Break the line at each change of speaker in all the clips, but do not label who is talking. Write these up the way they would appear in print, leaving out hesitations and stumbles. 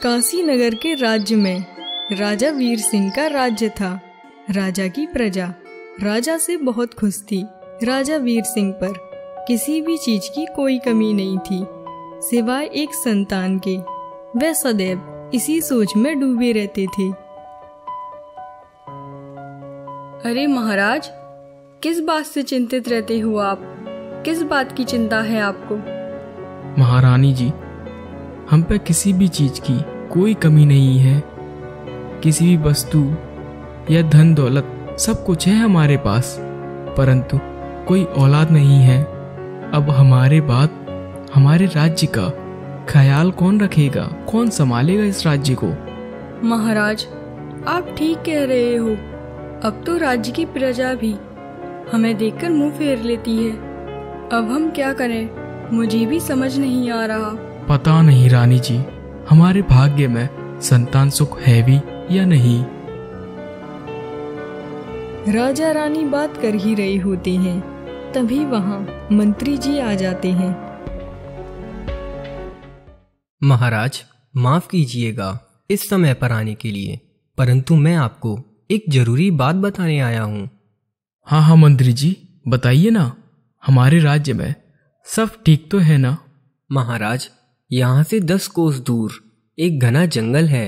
काशी नगर के राज्य में राजा वीर सिंह का राज्य था। राजा की प्रजा राजा से बहुत खुश थी। राजा वीर सिंह पर किसी भी चीज की कोई कमी नहीं थी सिवाय एक संतान के। वह सदैव इसी सोच में डूबे रहते थे।
अरे महाराज, किस बात से चिंतित रहते हो आप? किस बात की चिंता है आपको?
महारानी जी, हम पे किसी भी चीज की कोई कमी नहीं है। किसी भी वस्तु या धन दौलत सब कुछ है हमारे पास, परंतु कोई औलाद नहीं है। अब हमारे बाद हमारे राज्य का ख्याल कौन रखेगा? कौन संभालेगा इस राज्य को?
महाराज, आप ठीक कह रहे हो। अब तो राज्य की प्रजा भी हमें देखकर मुंह फेर लेती है। अब हम क्या करें, मुझे भी समझ नहीं आ रहा।
पता नहीं रानी जी, हमारे भाग्य में संतान सुख है भी या नहीं।
राजा रानी बात कर ही रहे होते हैं, तभी वहाँ मंत्री जी आ जाते हैं।
महाराज, माफ कीजिएगा इस समय पर आने के लिए, परंतु मैं आपको एक जरूरी बात बताने आया हूँ।
हाँ मंत्री जी, बताइए ना। हमारे राज्य में सब ठीक तो है ना?
महाराज, यहाँ से 10 कोस दूर एक घना जंगल है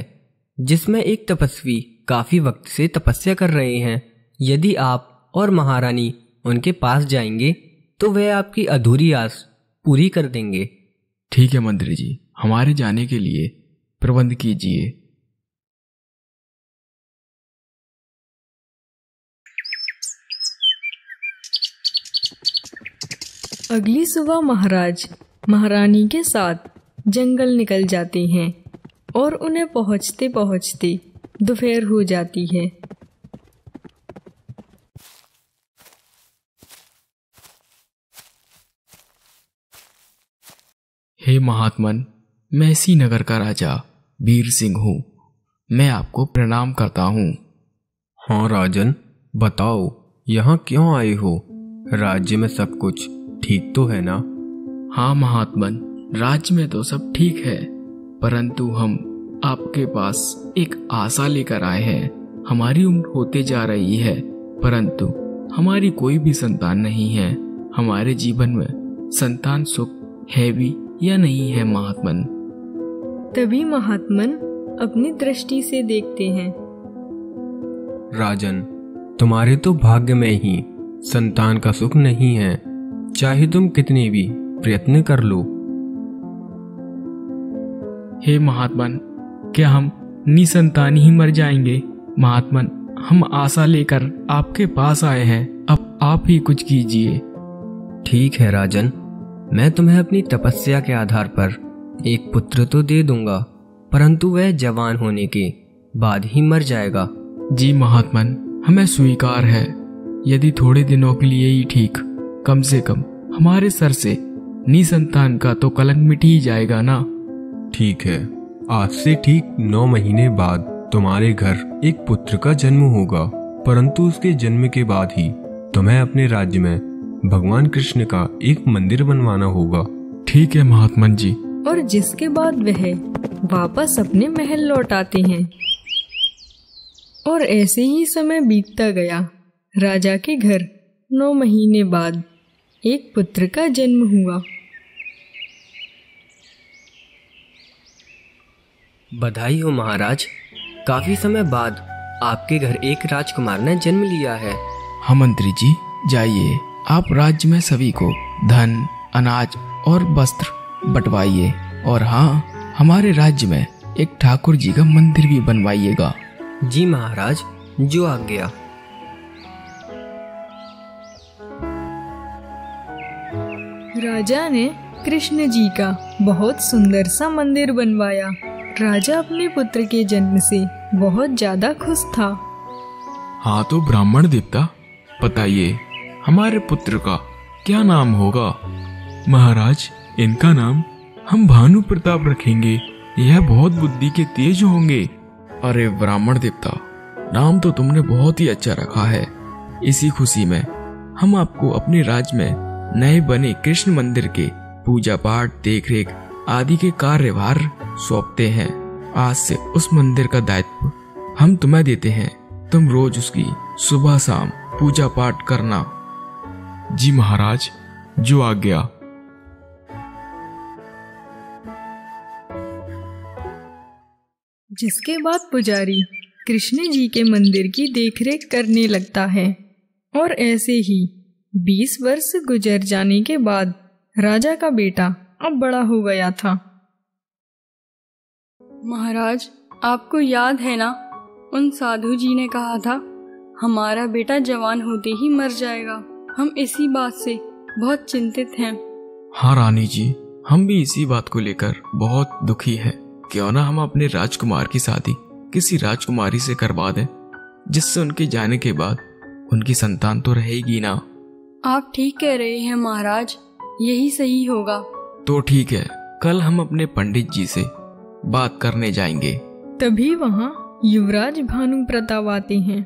जिसमें एक तपस्वी काफी वक्त से तपस्या कर रहे हैं। यदि आप और महारानी उनके पास जाएंगे तो वह आपकी अधूरी आस पूरी कर देंगे।
ठीक है मंत्री जी, हमारे जाने के लिए प्रबंध कीजिए।
अगली सुबह महाराज महारानी के साथ जंगल निकल जाते हैं और उन्हें पहुंचते पहुंचते दोपहर हो जाती है।
हे महात्मन, मैं इसी नगर का राजा वीर सिंह हूँ। मैं आपको प्रणाम करता हूँ।
हाँ राजन, बताओ यहाँ क्यों आए हो? राज्य में सब कुछ ठीक तो है ना?
हाँ महात्मन, राज्य में तो सब ठीक है, परंतु हम आपके पास एक आशा लेकर आए हैं। हमारी उम्र होते जा रही है, परंतु हमारी कोई भी संतान नहीं है। हमारे जीवन में संतान सुख है भी या नहीं है महात्मन?
तभी महात्मन अपनी दृष्टि से देखते हैं।
राजन, तुम्हारे तो भाग्य में ही संतान का सुख नहीं है, चाहे तुम कितने भी प्रयत्न कर लो।
हे महात्मन, क्या हम निसंतान ही मर जाएंगे? महात्मन, हम आशा लेकर आपके पास आए हैं, अब आप ही कुछ कीजिए।
ठीक है राजन, मैं तुम्हें अपनी तपस्या के आधार पर एक पुत्र तो दे दूंगा, परंतु वह जवान होने के बाद ही मर जाएगा।
जी महात्मन, हमें स्वीकार है। यदि थोड़े दिनों के लिए ही ठीक, कम से कम हमारे सर से निसंतान का तो कलंक मिट ही जाएगा ना।
ठीक है, आज से ठीक 9 महीने बाद तुम्हारे घर एक पुत्र का जन्म होगा, परंतु उसके जन्म के बाद ही तुम्हें अपने राज्य में भगवान कृष्ण का एक मंदिर बनवाना होगा।
ठीक है महात्मन जी।
और जिसके बाद वह वापस अपने महल लौट आते हैं। और ऐसे ही समय बीतता गया। राजा के घर 9 महीने बाद एक पुत्र का जन्म हुआ।
बधाई हो महाराज, काफी समय बाद आपके घर एक राजकुमार ने जन्म लिया है।
हाँ मंत्री जी, जाइए आप राज्य में सभी को धन, अनाज और वस्त्र बंटवाइए, और हाँ, हमारे राज्य में एक ठाकुर जी का मंदिर भी बनवाइएगा।
जी महाराज, जो आज्ञा।
राजा ने कृष्ण जी का बहुत सुंदर सा मंदिर बनवाया। राजा अपने पुत्र के जन्म से बहुत ज्यादा खुश था।
हाँ तो ब्राह्मण देवता, बताइए हमारे पुत्र का क्या नाम होगा? महाराज, इनका नाम हम भानु प्रताप रखेंगे। यह बहुत बुद्धि के तेज होंगे। अरे ब्राह्मण देवता, नाम तो तुमने बहुत ही अच्छा रखा है। इसी खुशी में हम आपको अपने राज्य में नए बने कृष्ण मंदिर के पूजा पाठ, देखरेख आदि के कार्यभार सौंपते हैं। आज से उस मंदिर का दायित्व हम तुम्हें देते हैं। तुम रोज उसकी सुबह शाम पूजा पाठ करना।
जी महाराज, जो आज्ञा।
जिसके बाद पुजारी कृष्ण जी के मंदिर की देखरेख करने लगता है और ऐसे ही 20 वर्ष गुजर जाने के बाद राजा का बेटा अब बड़ा हो गया था।
महाराज, आपको याद है ना, उन साधु जी ने कहा था हमारा बेटा जवान होते ही मर जाएगा। हम इसी बात से बहुत चिंतित हैं।
हाँ रानी जी, हम भी इसी बात को लेकर बहुत दुखी हैं। क्यों ना हम अपने राजकुमार की शादी किसी राजकुमारी से करवा दें, जिससे उनके जाने के बाद उनकी संतान तो रहेगी ना।
आप ठीक कह रहे हैं महाराज, यही सही होगा।
तो ठीक है, कल हम अपने पंडित जी से बात करने जाएंगे।
तभी वहाँ युवराज भानु प्रताप आते हैं।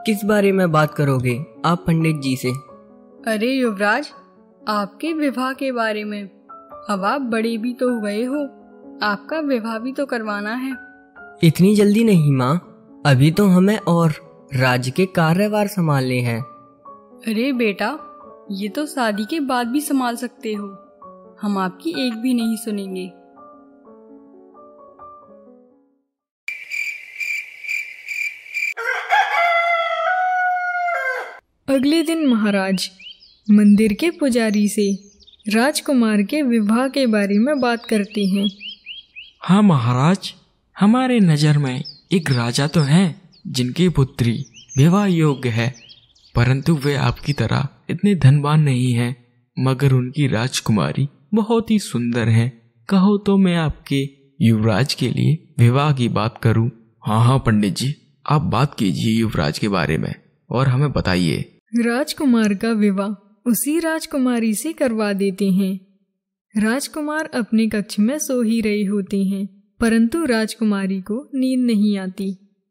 किस बारे में बात करोगे आप पंडित जी से?
अरे युवराज, आपके विवाह के बारे में। अब आप बड़े भी तो गए हो, आपका विवाह भी तो करवाना है।
इतनी जल्दी नहीं माँ, अभी तो हमें और राज्य के कार्यभार संभालने हैं।
अरे बेटा, ये तो शादी के बाद भी संभाल सकते हो। हम आपकी एक भी नहीं सुनेंगे।
अगले दिन महाराज मंदिर के पुजारी से राजकुमार के विवाह के बारे में बात करते हैं।
हाँ महाराज, हमारे नजर में एक राजा तो हैं जिनकी पुत्री विवाह योग्य है, परंतु वे आपकी तरह इतने धनवान नहीं हैं। मगर उनकी राजकुमारी बहुत ही सुंदर है। कहो तो मैं आपके युवराज के लिए विवाह की बात करूं? हाँ हाँ पंडित जी, आप बात कीजिए युवराज के बारे में और हमें बताइए।
राजकुमार का विवाह उसी राजकुमारी से करवा देते हैं। राजकुमार अपने कक्ष में सो ही रहे होते हैं, परंतु राजकुमारी को नींद नहीं आती।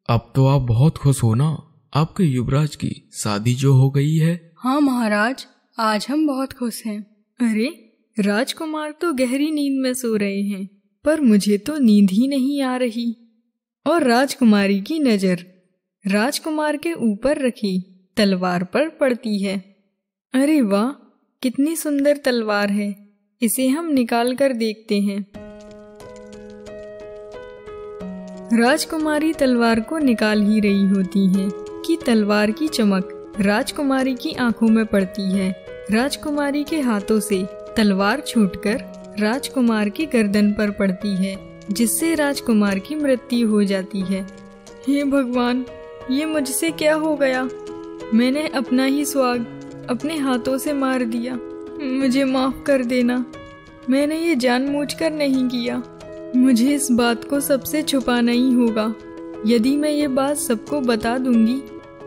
अब तो आप बहुत खुश हो ना, आपके युवराज की शादी जो हो गई है।
हाँ महाराज, आज हम बहुत खुश हैं।
अरे, राजकुमार तो गहरी नींद में सो रहे हैं, पर मुझे तो नींद ही नहीं आ रही। और राजकुमारी की नजर राजकुमार के ऊपर रखी तलवार पर पड़ती है। अरे वाह, कितनी सुंदर तलवार है, इसे हम निकाल कर देखते हैं। राजकुमारी तलवार को निकाल ही रही होती है कि तलवार की चमक राजकुमारी की आंखों में पड़ती है। राजकुमारी के हाथों से तलवार छूटकर राजकुमार की गर्दन पर पड़ती है, जिससे राजकुमार की मृत्यु हो जाती है। हे भगवान, ये मुझसे क्या हो गया? मैंने अपना ही सुहाग अपने हाथों से मार दिया। मुझे माफ कर देना, मैंने ये जानबूझकर नहीं किया। मुझे इस बात को सबसे छुपाना ही होगा। यदि मैं ये बात सबको बता दूंगी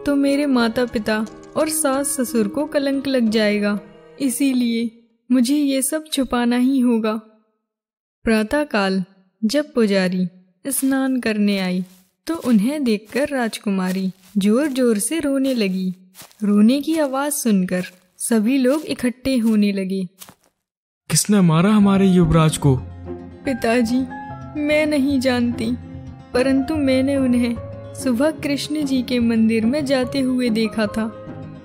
तो मेरे माता पिता और सास ससुर को कलंक लग जाएगा, इसीलिए मुझे ये सब छुपाना ही होगा। प्रातःकाल जब पुजारी स्नान करने आई तो उन्हें देखकर राजकुमारी जोर जोर से रोने लगी। रोने की आवाज सुनकर सभी लोग इकट्ठे होने लगे।
किसने मारा हमारे युवराज को?
पिताजी, मैं नहीं जानती, परंतु मैंने उन्हें सुबह कृष्ण जी के मंदिर में जाते हुए देखा था।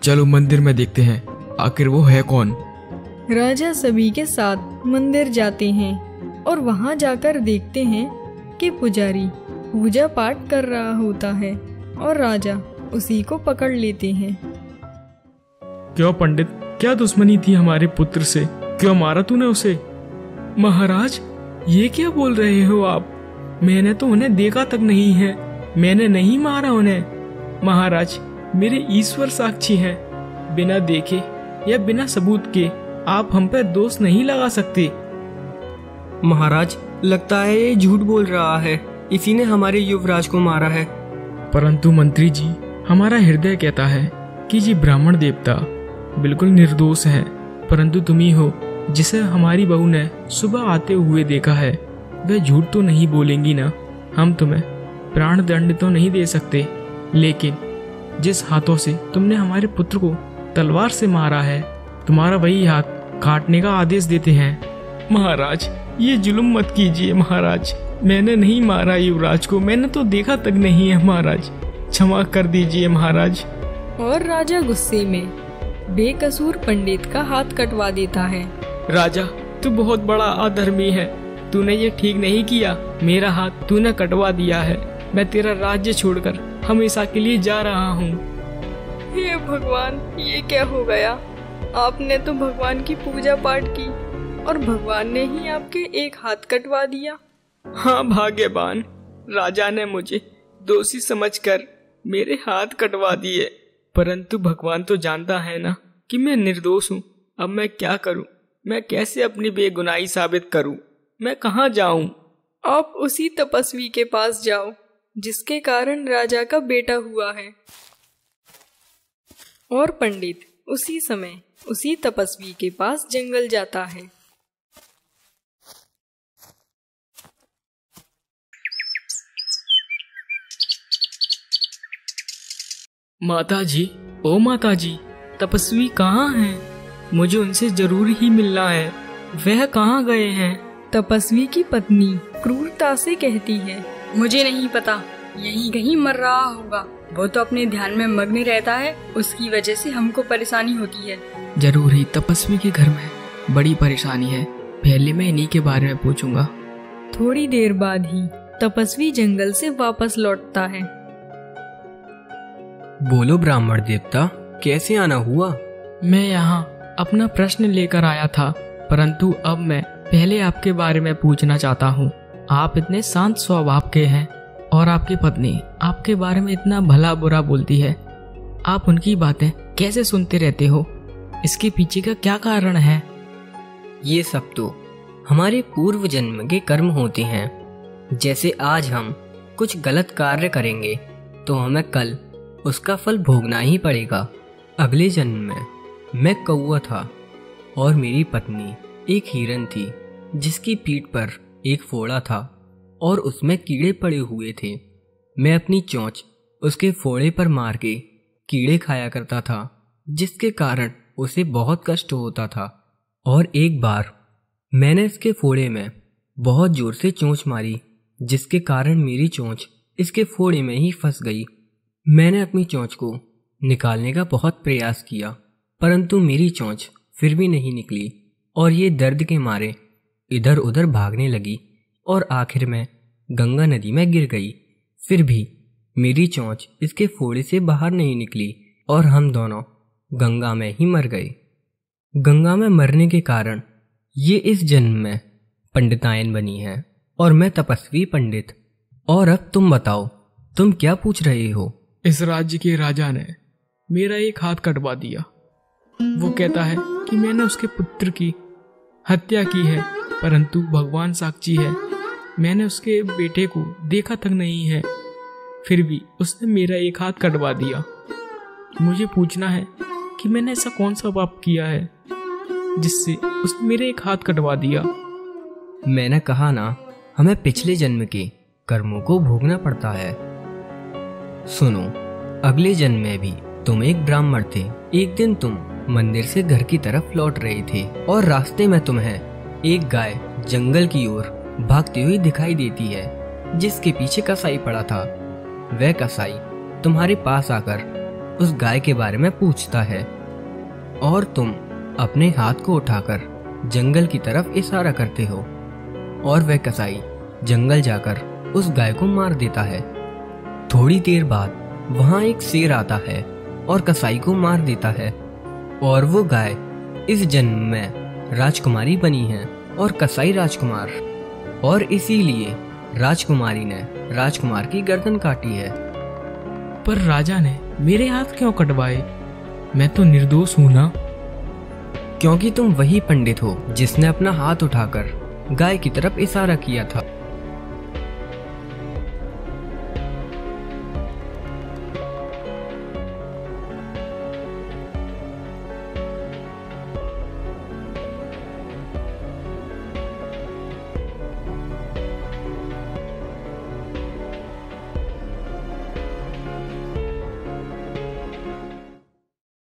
चलो मंदिर में देखते हैं, आखिर वो है कौन।
राजा सभी के साथ मंदिर जाते हैं और वहां जाकर देखते हैं कि पुजारी पूजा पाठ कर रहा होता है और राजा उसी को पकड़ लेते हैं।
क्यों पंडित, क्या दुश्मनी थी हमारे पुत्र से? क्यों मारा तूने उसे? महाराज, ये क्या बोल रहे हो आप? मैंने तो उन्हें देखा तक नहीं है, मैंने नहीं मारा उन्हें। महाराज, मेरे ईश्वर साक्षी हैं, बिना देखे या बिना सबूत के आप हम पर दोष नहीं लगा सकते।
महाराज, लगता है ये झूठ बोल रहा है, इसी ने हमारे युवराज को मारा है।
परंतु मंत्री जी, हमारा हृदय कहता है कि ये ब्राह्मण देवता बिल्कुल निर्दोष है, परंतु तुम ही हो जिसे हमारी बहू ने सुबह आते हुए देखा है। वह झूठ तो नहीं बोलेंगी ना? हम तुम्हें प्राण दंड तो नहीं दे सकते, लेकिन जिस हाथों से तुमने हमारे पुत्र को तलवार से मारा है, तुम्हारा वही हाथ काटने का आदेश देते हैं। महाराज, ये जुल्म मत कीजिए महाराज, मैंने नहीं मारा युवराज को, मैंने तो देखा तक नहीं है महाराज, क्षमा कर दीजिए महाराज।
और राजा गुस्से में बेकसूर पंडित का हाथ कटवा देता है।
राजा, तू बहुत बड़ा अधर्मी है, तूने ये ठीक नहीं किया, मेरा हाथ तूने कटवा दिया है, मैं तेरा राज्य छोड़कर हमेशा के लिए जा रहा हूँ।
हे भगवान, ये क्या हो गया? आपने तो भगवान की पूजा पाठ की और भगवान ने ही आपके एक हाथ कटवा दिया।
हाँ भाग्यवान, राजा ने मुझे दोषी समझकर मेरे हाथ कटवा दिए, परंतु भगवान तो जानता है ना कि मैं निर्दोष हूँ। अब मैं क्या करूँ? मैं कैसे अपनी बेगुनाही साबित करूँ? मैं कहाँ जाऊँ?
आप उसी तपस्वी के पास जाओ जिसके कारण राजा का बेटा हुआ है। और पंडित उसी समय उसी तपस्वी के पास जंगल जाता है।
माता जी, ओ माता जी, तपस्वी कहाँ हैं? मुझे उनसे जरूर ही मिलना है, वह कहाँ गए हैं?
तपस्वी की पत्नी क्रूरता से कहती है,
मुझे नहीं पता, यहीं कहीं मर रहा होगा। वो तो अपने ध्यान में मग्न रहता है, उसकी वजह से हमको परेशानी होती है।
जरूर ही तपस्वी के घर में बड़ी परेशानी है, पहले मैं इन्हीं के बारे में पूछूंगा।
थोड़ी देर बाद ही तपस्वी जंगल से वापस लौटता है।
बोलो ब्राह्मण देवता, कैसे आना हुआ?
मैं यहाँ अपना प्रश्न लेकर आया था, परंतु अब मैं पहले आपके बारे में पूछना चाहता हूँ। आप इतने शांत स्वभाव के हैं और आपकी पत्नी आपके बारे में इतना भला बुरा बोलती है, आप उनकी बातें कैसे सुनते रहते हो? इसके पीछे का क्या कारण है?
ये सब तो हमारे पूर्व जन्म के कर्म होते हैं। जैसे आज हम कुछ गलत कार्य करेंगे तो हमें कल उसका फल भोगना ही पड़ेगा। अगले जन्म में मैं कौवा था और मेरी पत्नी एक हिरन थी जिसकी पीठ पर एक फोड़ा था और उसमें कीड़े पड़े हुए थे। मैं अपनी चोंच उसके फोड़े पर मार के कीड़े खाया करता था, जिसके कारण उसे बहुत कष्ट होता था। और एक बार मैंने इसके फोड़े में बहुत जोर से चोंच मारी, जिसके कारण मेरी चोंच इसके फोड़े में ही फंस गई। मैंने अपनी चोंच को निकालने का बहुत प्रयास किया, परंतु मेरी चोंच फिर भी नहीं निकली और ये दर्द के मारे इधर उधर भागने लगी और आखिर में गंगा नदी में गिर गई। फिर भी मेरी चोंच इसके फोड़े से बाहर नहीं निकली और हम दोनों गंगा में ही मर गए। गंगा में मरने के कारण ये इस जन्म में पंडितायन बनी है और मैं तपस्वी पंडित। और अब तुम बताओ, तुम क्या पूछ रहे हो?
इस राज्य के राजा ने मेरा एक हाथ कटवा दिया। वो कहता है कि मैंने उसके पुत्र की हत्या की है, परंतु भगवान साक्षी है, मैंने उसके बेटे को देखा तक नहीं है, फिर भी उसने मेरा एक हाथ कटवा दिया। मुझे पूछना है कि मैंने ऐसा कौन सा पाप किया है जिससे उसने मेरे एक हाथ कटवा दिया?
मैंने कहा ना, हमें पिछले जन्म के कर्मों को भोगना पड़ता है। सुनो, अगले जन्म में भी तुम एक ब्राह्मण थे। एक दिन तुम मंदिर से घर की तरफ लौट रहे थे और रास्ते में तुम्हें एक गाय जंगल की ओर भागती हुई दिखाई देती है, जिसके पीछे कसाई पड़ा था। वह कसाई तुम्हारे पास आकर उस गाय के बारे में पूछता है और तुम अपने हाथ को उठाकर जंगल की तरफ इशारा करते हो और वह कसाई जंगल जाकर उस गाय को मार देता है। थोड़ी देर बाद वहां एक शेर आता है और कसाई को मार देता है और वो गाय इस जन्म में राजकुमारी बनी है और कसाई राजकुमार, और इसीलिए राजकुमारी ने राजकुमार की गर्दन काटी है।
पर राजा ने मेरे हाथ क्यों कटवाए? मैं तो निर्दोष हूं ना।
क्योंकि तुम वही पंडित हो जिसने अपना हाथ उठाकर गाय की तरफ इशारा किया था।